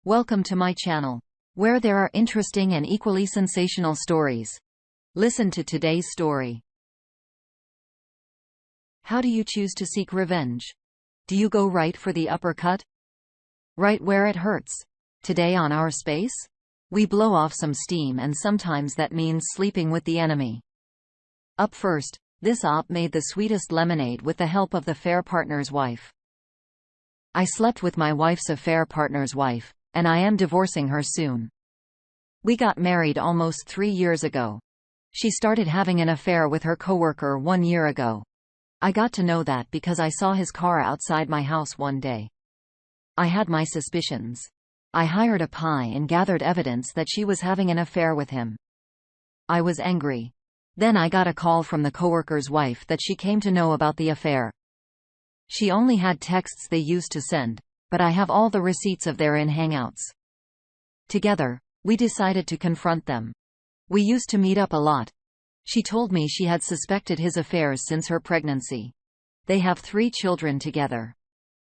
Welcome to my channel, where there are interesting and equally sensational stories. Listen to today's story. How do you choose to seek revenge? Do you go right for the uppercut? Right where it hurts? Today on Our Space, we blow off some steam, and sometimes that means sleeping with the enemy. Up first, this op made the sweetest lemonade with the help of the affair partner's wife. I slept with my wife's affair partner's wife, and I am divorcing her soon. We got married almost 3 years ago. She started having an affair with her coworker 1 year ago. I got to know that because I saw his car outside my house one day. I had my suspicions. I hired a PI and gathered evidence that she was having an affair with him. I was angry. Then I got a call from the coworker's wife that she came to know about the affair. She only had texts they used to send, but I have all the receipts of their in Hangouts. Together, we decided to confront them. We used to meet up a lot. She told me she had suspected his affairs since her pregnancy. They have 3 children together.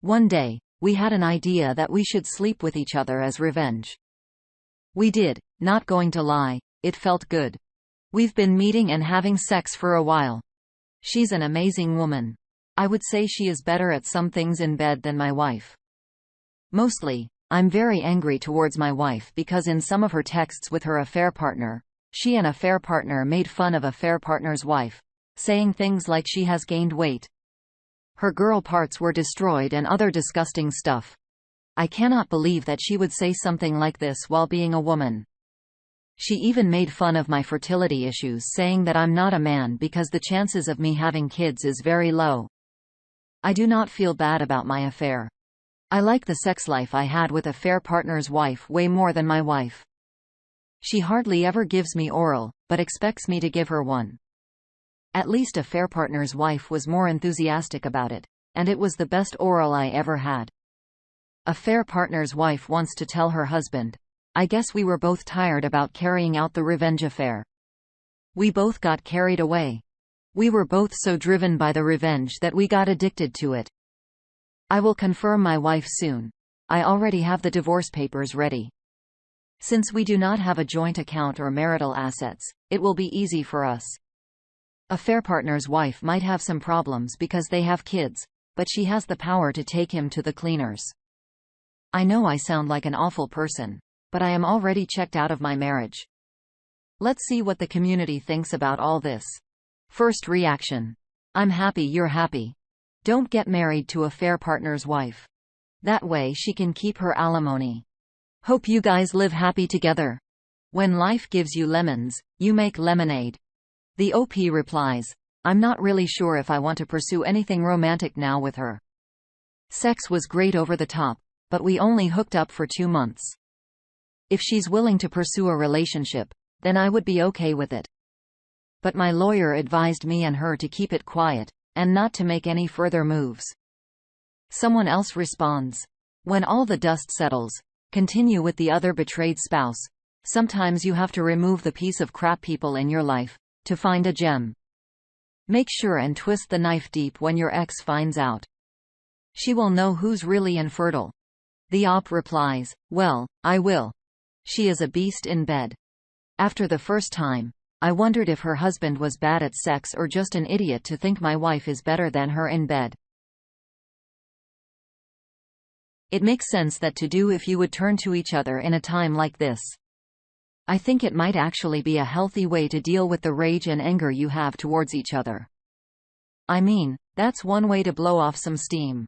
One day, we had an idea that we should sleep with each other as revenge. We did, not going to lie, it felt good. We've been meeting and having sex for a while. She's an amazing woman. I would say she is better at some things in bed than my wife. Mostly, I'm very angry towards my wife because in some of her texts with her affair partner, she and affair partner made fun of affair partner's wife, saying things like she has gained weight. Her girl parts were destroyed and other disgusting stuff. I cannot believe that she would say something like this while being a woman. She even made fun of my fertility issues, saying that I'm not a man because the chances of me having kids is very low. I do not feel bad about my affair. I like the sex life I had with affair partner's wife way more than my wife. She hardly ever gives me oral, but expects me to give her one. At least affair partner's wife was more enthusiastic about it, and it was the best oral I ever had. Affair partner's wife wants to tell her husband, I guess we were both tired about carrying out the revenge affair. We both got carried away. We were both so driven by the revenge that we got addicted to it. I will confirm my wife soon. I already have the divorce papers ready. Since we do not have a joint account or marital assets, it will be easy for us. Affair partner's wife might have some problems because they have kids, but she has the power to take him to the cleaners. I know I sound like an awful person, but I am already checked out of my marriage. Let's see what the community thinks about all this. First reaction. I'm happy you're happy. Don't get married to affair partner's wife. That way she can keep her alimony. Hope you guys live happy together. When life gives you lemons, you make lemonade. The OP replies, I'm not really sure if I want to pursue anything romantic now with her. Sex was great over the top, but we only hooked up for 2 months. If she's willing to pursue a relationship, then I would be okay with it. But my lawyer advised me and her to keep it quiet, and not to make any further moves. Someone else responds, when all the dust settles, continue with the other betrayed spouse. Sometimes you have to remove the piece of crap people in your life, to find a gem. Make sure and twist the knife deep when your ex finds out. She will know who's really infertile. The op replies, well, I will. She is a beast in bed. After the first time, I wondered if her husband was bad at sex or just an idiot to think my wife is better than her in bed. It makes sense that to do if you would turn to each other in a time like this. I think it might actually be a healthy way to deal with the rage and anger you have towards each other. I mean, that's one way to blow off some steam.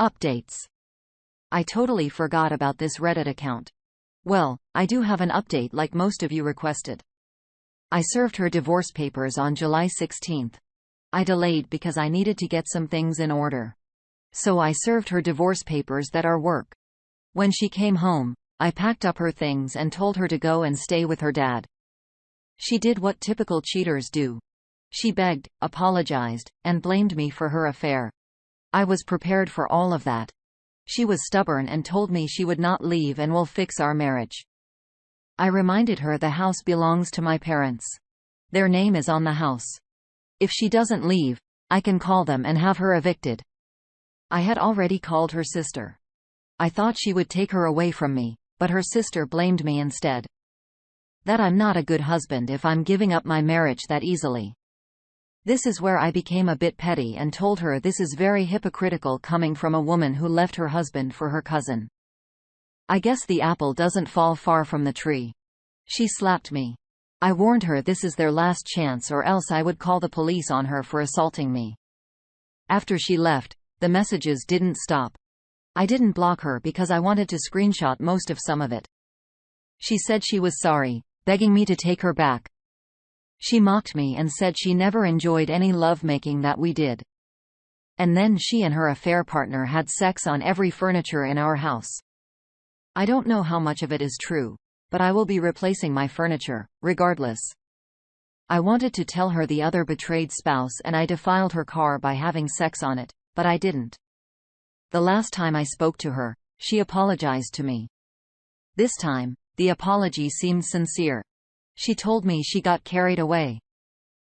Updates. I totally forgot about this Reddit account. Well, I do have an update like most of you requested. I served her divorce papers on July 16th. I delayed because I needed to get some things in order. So I served her divorce papers that are work. When she came home, I packed up her things and told her to go and stay with her dad. She did what typical cheaters do. She begged, apologized, and blamed me for her affair. I was prepared for all of that. She was stubborn and told me she would not leave and will fix our marriage. I reminded her the house belongs to my parents. Their name is on the house. If she doesn't leave, I can call them and have her evicted. I had already called her sister. I thought she would take her away from me, But her sister blamed me instead. That I'm not a good husband if I'm giving up my marriage that easily. This is where I became a bit petty and told her this is very hypocritical coming from a woman who left her husband for her cousin. I guess the apple doesn't fall far from the tree. She slapped me. I warned her this is their last chance or else I would call the police on her for assaulting me. After she left, the messages didn't stop. I didn't block her because I wanted to screenshot most of some of it. She said she was sorry, begging me to take her back. She mocked me and said she never enjoyed any lovemaking that we did. And then she and her affair partner had sex on every furniture in our house. I don't know how much of it is true, but I will be replacing my furniture, regardless. I wanted to tell her the other betrayed spouse and I defiled her car by having sex on it, but I didn't. The last time I spoke to her, she apologized to me. This time, the apology seemed sincere. She told me she got carried away.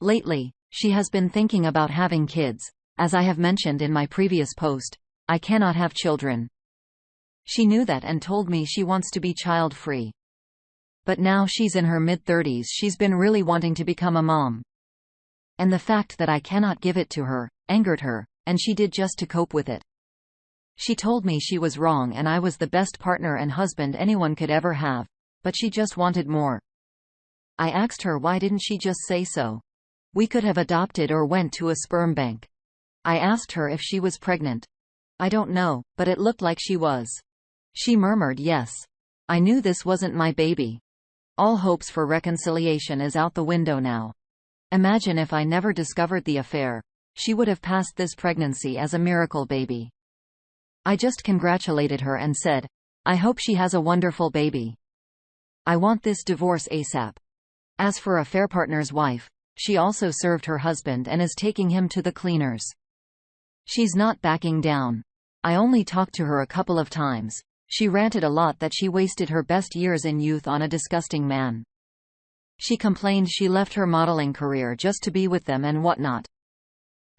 Lately, she has been thinking about having kids. As I have mentioned in my previous post, I cannot have children. She knew that and told me she wants to be child-free. But now she's in her mid-30s, she's been really wanting to become a mom. And the fact that I cannot give it to her angered her, and she did just to cope with it. She told me she was wrong and I was the best partner and husband anyone could ever have, but she just wanted more. I asked her why didn't she just say so? We could have adopted or went to a sperm bank. I asked her if she was pregnant. I don't know, but it looked like she was. She murmured yes. I knew this wasn't my baby. All hopes for reconciliation is out the window now. Imagine if I never discovered the affair. She would have passed this pregnancy as a miracle baby. I just congratulated her and said, I hope she has a wonderful baby. I want this divorce ASAP. As for affair partner's wife, she also served her husband and is taking him to the cleaners. She's not backing down. I only talked to her a couple of times. She ranted a lot that she wasted her best years in youth on a disgusting man. She complained she left her modeling career just to be with them and whatnot.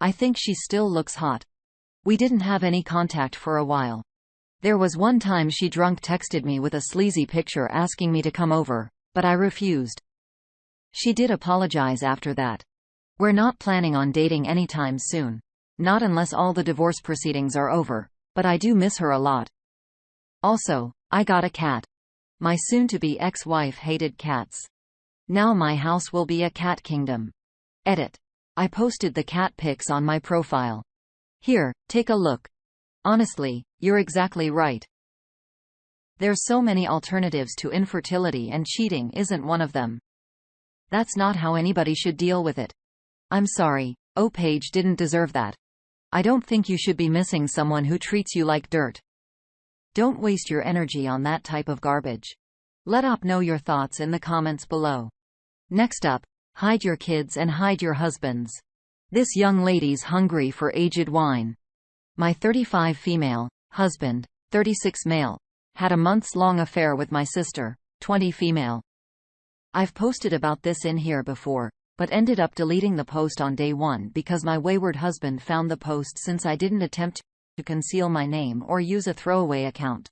I think she still looks hot. We didn't have any contact for a while. There was one time she drunk texted me with a sleazy picture asking me to come over, but I refused. She did apologize after that. We're not planning on dating anytime soon. Not unless all the divorce proceedings are over, but I do miss her a lot. Also, I got a cat. My soon-to-be ex-wife hated cats. Now my house will be a cat kingdom. Edit. I posted the cat pics on my profile. Here, take a look. Honestly, you're exactly right. There's so many alternatives to infertility and cheating isn't one of them. That's not how anybody should deal with it. I'm sorry, Paige didn't deserve that. I don't think you should be missing someone who treats you like dirt. Don't waste your energy on that type of garbage. Let Op know your thoughts in the comments below. Next up, hide your kids and hide your husbands. This young lady's hungry for aged wine. My 35 female, husband, 36 male, had a months-long affair with my sister, 20 female. I've posted about this in here before, but ended up deleting the post on day one because my wayward husband found the post since I didn't attempt to conceal my name or use a throwaway account.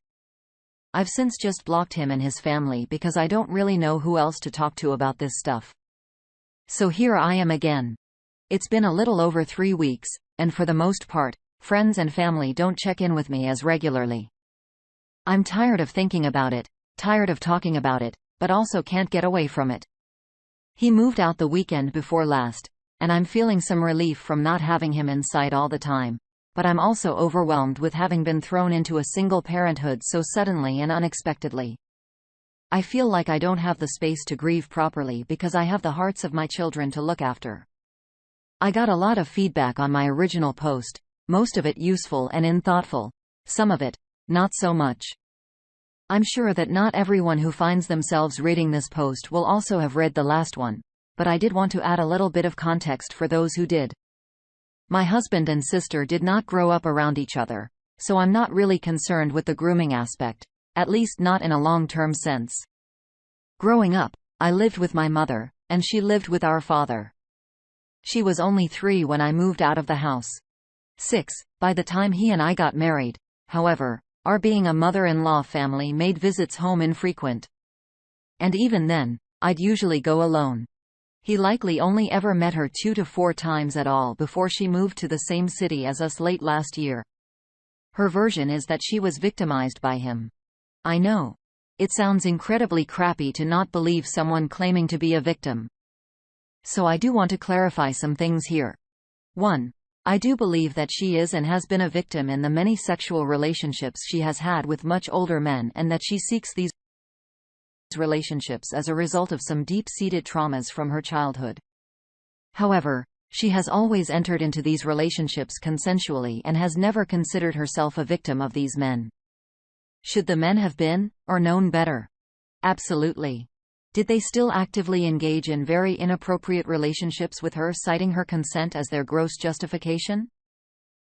I've since just blocked him and his family because I don't really know who else to talk to about this stuff. So here I am again. It's been a little over 3 weeks, and for the most part, friends and family don't check in with me as regularly. I'm tired of thinking about it, tired of talking about it, but also can't get away from it. He moved out the weekend before last, and I'm feeling some relief from not having him in sight all the time, but I'm also overwhelmed with having been thrown into a single parenthood so suddenly and unexpectedly. I feel like I don't have the space to grieve properly because I have the hearts of my children to look after. I got a lot of feedback on my original post, most of it useful and thoughtful, some of it, not so much. I'm sure that not everyone who finds themselves reading this post will also have read the last one, but I did want to add a little bit of context for those who did. My husband and sister did not grow up around each other, so I'm not really concerned with the grooming aspect, at least not in a long-term sense. Growing up, I lived with my mother, and she lived with our father. She was only 3 when I moved out of the house. 6, by the time he and I got married. However, Our being a mother-in-law family made visits home infrequent. And even then, I'd usually go alone. He likely only ever met her 2 to 4 times at all before she moved to the same city as us late last year. Her version is that she was victimized by him. I know. It sounds incredibly crappy to not believe someone claiming to be a victim. So I do want to clarify some things here. 1. I do believe that she is and has been a victim in the many sexual relationships she has had with much older men, and that she seeks these relationships as a result of some deep-seated traumas from her childhood. However, she has always entered into these relationships consensually and has never considered herself a victim of these men. Should the men have been, or known better? Absolutely. Did they still actively engage in very inappropriate relationships with her, citing her consent as their gross justification?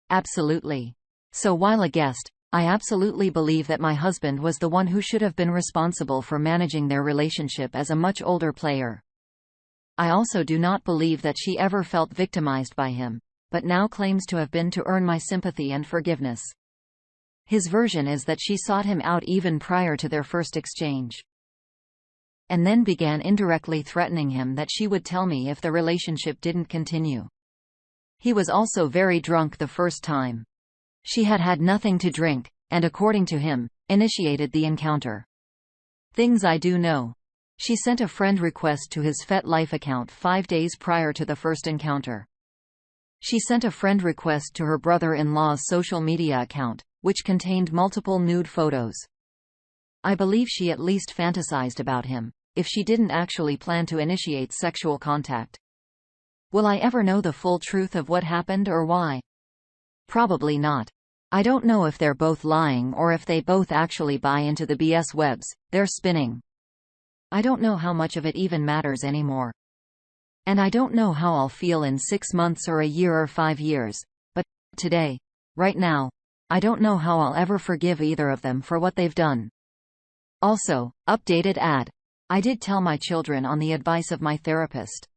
Absolutely. So while a guest, I absolutely believe that my husband was the one who should have been responsible for managing their relationship as a much older player. I also do not believe that she ever felt victimized by him, but now claims to have been to earn my sympathy and forgiveness. His version is that she sought him out even prior to their first exchange, and then began indirectly threatening him that she would tell me if the relationship didn't continue. He was also very drunk the first time. She had had nothing to drink, and according to him, initiated the encounter. Things I do know. She sent a friend request to his FetLife account 5 days prior to the first encounter. She sent a friend request to her brother-in-law's social media account, which contained multiple nude photos. I believe she at least fantasized about him, if she didn't actually plan to initiate sexual contact. Will I ever know the full truth of what happened or why? Probably not. I don't know if they're both lying or if they both actually buy into the BS webs they're spinning. I don't know how much of it even matters anymore. And I don't know how I'll feel in 6 months or a year or 5 years. But today, right now, I don't know how I'll ever forgive either of them for what they've done. Also, updated ad. I did tell my children on the advice of my therapist.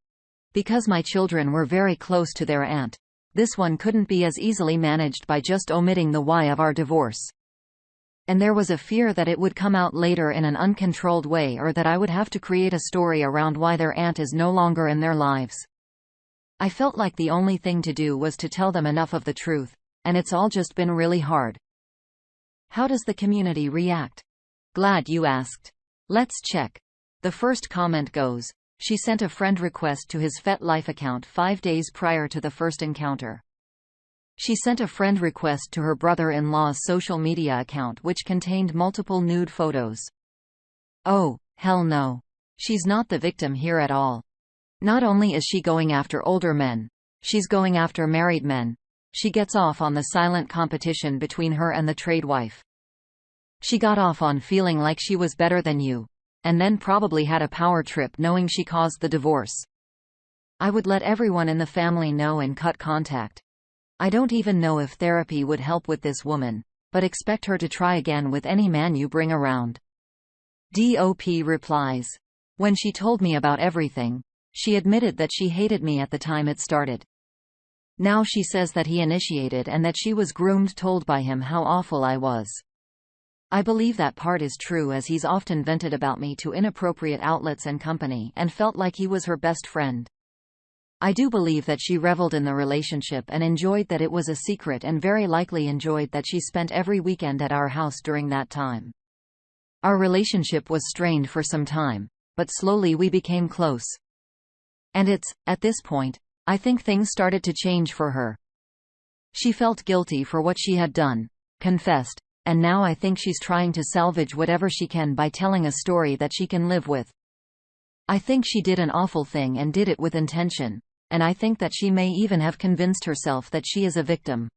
Because my children were very close to their aunt, this one couldn't be as easily managed by just omitting the why of our divorce. And there was a fear that it would come out later in an uncontrolled way, or that I would have to create a story around why their aunt is no longer in their lives. I felt like the only thing to do was to tell them enough of the truth, and it's all just been really hard. How does the community react? Glad you asked. Let's check. The first comment goes, she sent a friend request to his FetLife account 5 days prior to the first encounter. She sent a friend request to her brother-in-law's social media account, which contained multiple nude photos. Oh, hell no. She's not the victim here at all. Not only is she going after older men, she's going after married men. She gets off on the silent competition between her and the trade wife. She got off on feeling like she was better than you, and then probably had a power trip knowing she caused the divorce. I would let everyone in the family know and cut contact. I don't even know if therapy would help with this woman, but expect her to try again with any man you bring around. DOP replies. When she told me about everything, she admitted that she hated me at the time it started. Now she says that he initiated and that she was groomed, told by him how awful I was. I believe that part is true, as he's often vented about me to inappropriate outlets and company, and felt like he was her best friend. I do believe that she reveled in the relationship and enjoyed that it was a secret, and very likely enjoyed that she spent every weekend at our house during that time. Our relationship was strained for some time, but slowly we became close. And it's, at this point, I think things started to change for her. She felt guilty for what she had done, confessed, and now I think she's trying to salvage whatever she can by telling a story that she can live with. I think she did an awful thing and did it with intention, and I think that she may even have convinced herself that she is a victim.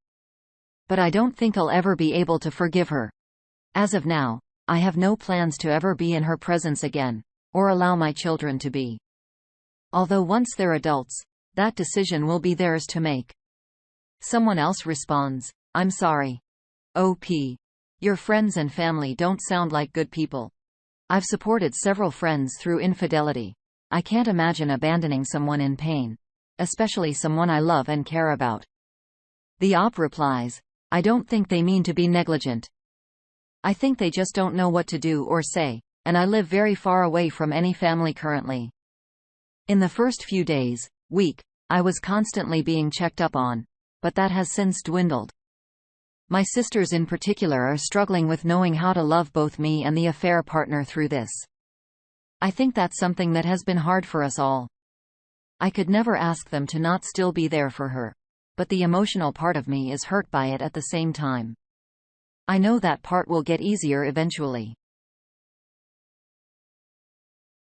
But I don't think I'll ever be able to forgive her. As of now, I have no plans to ever be in her presence again, or allow my children to be. Although once they're adults, that decision will be theirs to make. Someone else responds, I'm sorry. OP. Your friends and family don't sound like good people. I've supported several friends through infidelity. I can't imagine abandoning someone in pain, especially someone I love and care about. The OP replies, I don't think they mean to be negligent. I think they just don't know what to do or say, and I live very far away from any family currently. In the first few days, week, I was constantly being checked up on, but that has since dwindled. My sisters in particular are struggling with knowing how to love both me and the affair partner through this. I think that's something that has been hard for us all. I could never ask them to not still be there for her, but the emotional part of me is hurt by it at the same time. I know that part will get easier eventually.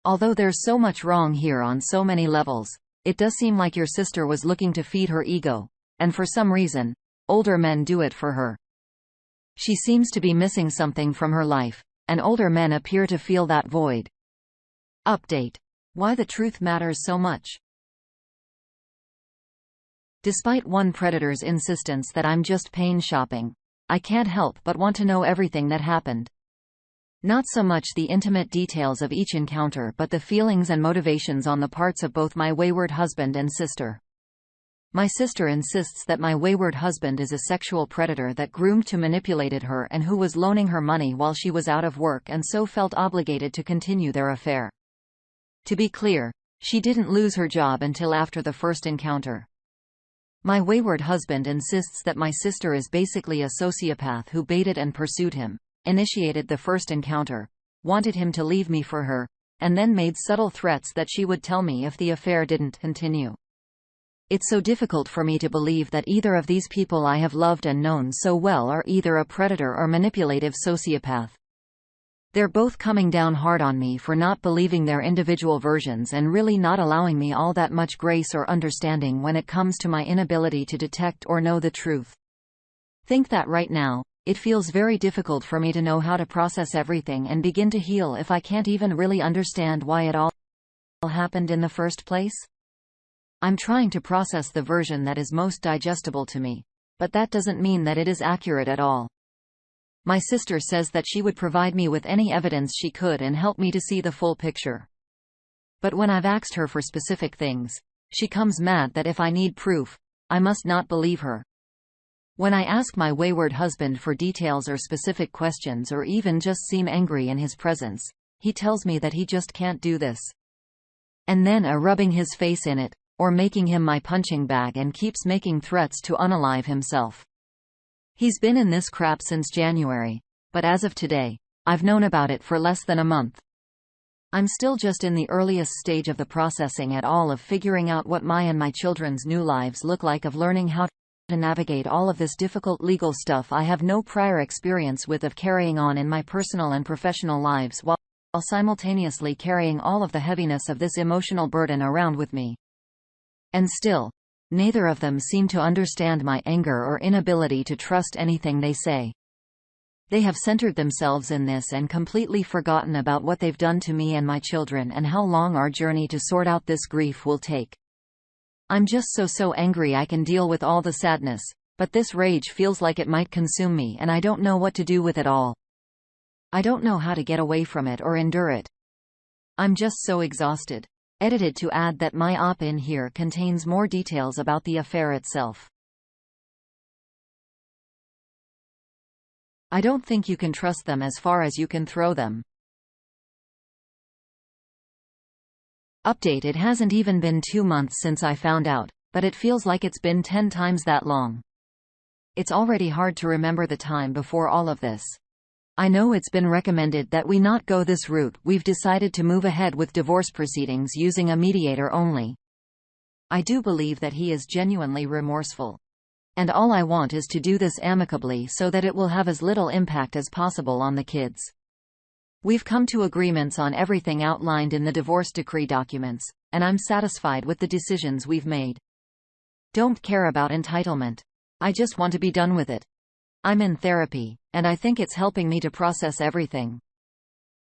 Although there's so much wrong here on so many levels, it does seem like your sister was looking to feed her ego, and for some reason, older men do it for her. She seems to be missing something from her life, and older men appear to fill that void. Update. Why the truth matters so much. Despite one predator's insistence that I'm just pain shopping, I can't help but want to know everything that happened. Not so much the intimate details of each encounter but the feelings and motivations on the parts of both my wayward husband and sister. My sister insists that my wayward husband is a sexual predator that groomed to manipulated her and who was loaning her money while she was out of work and so felt obligated to continue their affair. To be clear, she didn't lose her job until after the first encounter. My wayward husband insists that my sister is basically a sociopath who baited and pursued him, initiated the first encounter, wanted him to leave me for her, and then made subtle threats that she would tell me if the affair didn't continue. It's so difficult for me to believe that either of these people I have loved and known so well are either a predator or manipulative sociopath. They're both coming down hard on me for not believing their individual versions and really not allowing me all that much grace or understanding when it comes to my inability to detect or know the truth. Think that right now, it feels very difficult for me to know how to process everything and begin to heal if I can't even really understand why it all happened in the first place. I'm trying to process the version that is most digestible to me, but that doesn't mean that it is accurate at all. My sister says that she would provide me with any evidence she could and help me to see the full picture. But when I've asked her for specific things, she comes mad that if I need proof, I must not believe her. When I ask my wayward husband for details or specific questions or even just seem angry in his presence, he tells me that he just can't do this. And then rubbing his face in it, or making him my punching bag and keeps making threats to unalive himself. He's been in this crap since January, but as of today, I've known about it for less than a month. I'm still just in the earliest stage of the processing at all of figuring out what my and my children's new lives look like, of learning how to navigate all of this difficult legal stuff I have no prior experience with, of carrying on in my personal and professional lives while simultaneously carrying all of the heaviness of this emotional burden around with me. And still, neither of them seem to understand my anger or inability to trust anything they say. They have centered themselves in this and completely forgotten about what they've done to me and my children and how long our journey to sort out this grief will take. I'm just so angry I can deal with all the sadness, but this rage feels like it might consume me and I don't know what to do with it all. I don't know how to get away from it or endure it. I'm just so exhausted. Edited to add that my op-in here contains more details about the affair itself. I don't think you can trust them as far as you can throw them. Update. It hasn't even been 2 months since I found out, but it feels like it's been 10 times that long. It's already hard to remember the time before all of this. I know it's been recommended that we not go this route. We've decided to move ahead with divorce proceedings using a mediator only. I do believe that he is genuinely remorseful. And all I want is to do this amicably so that it will have as little impact as possible on the kids. We've come to agreements on everything outlined in the divorce decree documents, and I'm satisfied with the decisions we've made. Don't care about entitlement. I just want to be done with it. I'm in therapy, and I think it's helping me to process everything.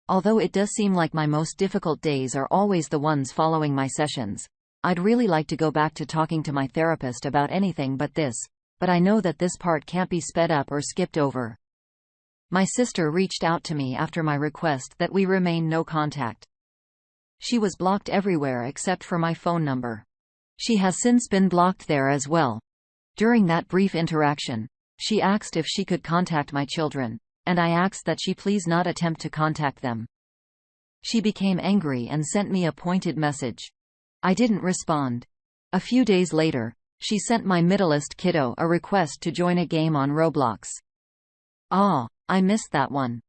Although it does seem like my most difficult days are always the ones following my sessions, I'd really like to go back to talking to my therapist about anything but this, but I know that this part can't be sped up or skipped over. My sister reached out to me after my request that we remain no contact. She was blocked everywhere except for my phone number. She has since been blocked there as well. During that brief interaction, she asked if she could contact my children, and I asked that she please not attempt to contact them. She became angry and sent me a pointed message. I didn't respond. A few days later, she sent my middleest kiddo a request to join a game on Roblox. Ah, I missed that one.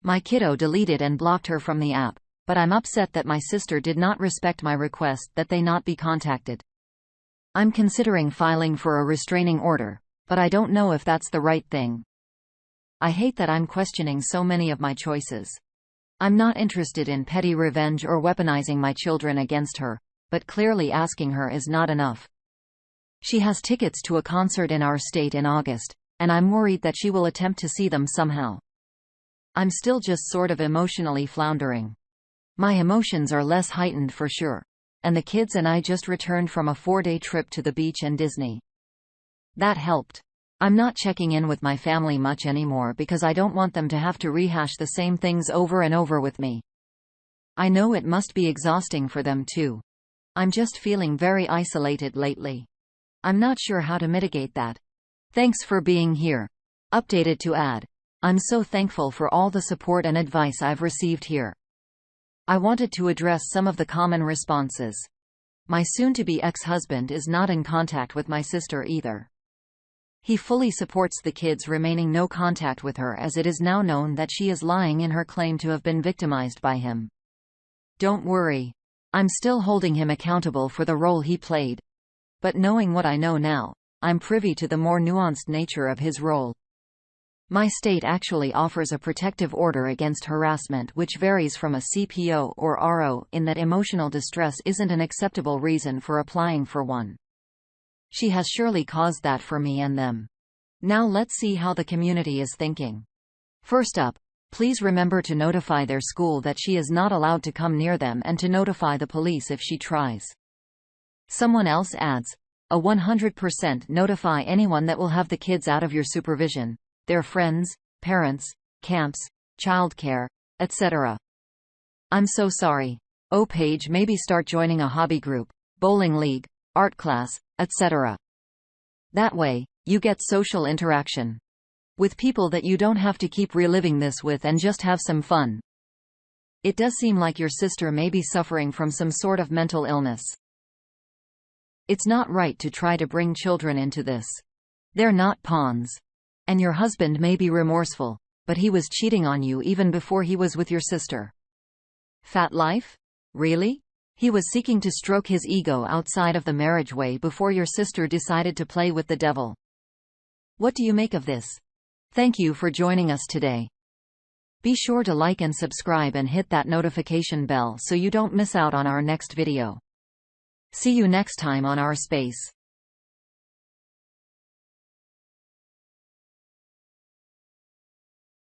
My kiddo deleted and blocked her from the app, but I'm upset that my sister did not respect my request that they not be contacted. I'm considering filing for a restraining order, but I don't know if that's the right thing. I hate that I'm questioning so many of my choices. I'm not interested in petty revenge or weaponizing my children against her, but clearly asking her is not enough. She has tickets to a concert in our state in August, and I'm worried that she will attempt to see them somehow. I'm still just sort of emotionally floundering. My emotions are less heightened for sure, and the kids and I just returned from a 4-day trip to the beach and Disney. That helped. I'm not checking in with my family much anymore because I don't want them to have to rehash the same things over and over with me. I know it must be exhausting for them too. I'm just feeling very isolated lately. I'm not sure how to mitigate that. Thanks for being here. Updated to add. I'm so thankful for all the support and advice I've received here. I wanted to address some of the common responses. My soon-to-be ex-husband is not in contact with my sister either. He fully supports the kids remaining no contact with her as it is now known that she is lying in her claim to have been victimized by him. Don't worry. I'm still holding him accountable for the role he played. But knowing what I know now, I'm privy to the more nuanced nature of his role. My state actually offers a protective order against harassment which varies from a CPO or RO in that emotional distress isn't an acceptable reason for applying for one. She has surely caused that for me and them. Now let's see how the community is thinking. First up, please remember to notify their school that she is not allowed to come near them and to notify the police if she tries. Someone else adds, a 100% notify anyone that will have the kids out of your supervision, their friends, parents, camps, childcare, etc. I'm so sorry. Oh, Paige, maybe start joining a hobby group, bowling league, art class, etc. That way, you get social interaction with people that you don't have to keep reliving this with and just have some fun. It does seem like your sister may be suffering from some sort of mental illness. It's not right to try to bring children into this. They're not pawns. And your husband may be remorseful, but he was cheating on you even before he was with your sister. Fat life? Really? He was seeking to stroke his ego outside of the marriage way before your sister decided to play with the devil. What do you make of this? Thank you for joining us today. Be sure to like and subscribe and hit that notification bell so you don't miss out on our next video. See you next time on our space.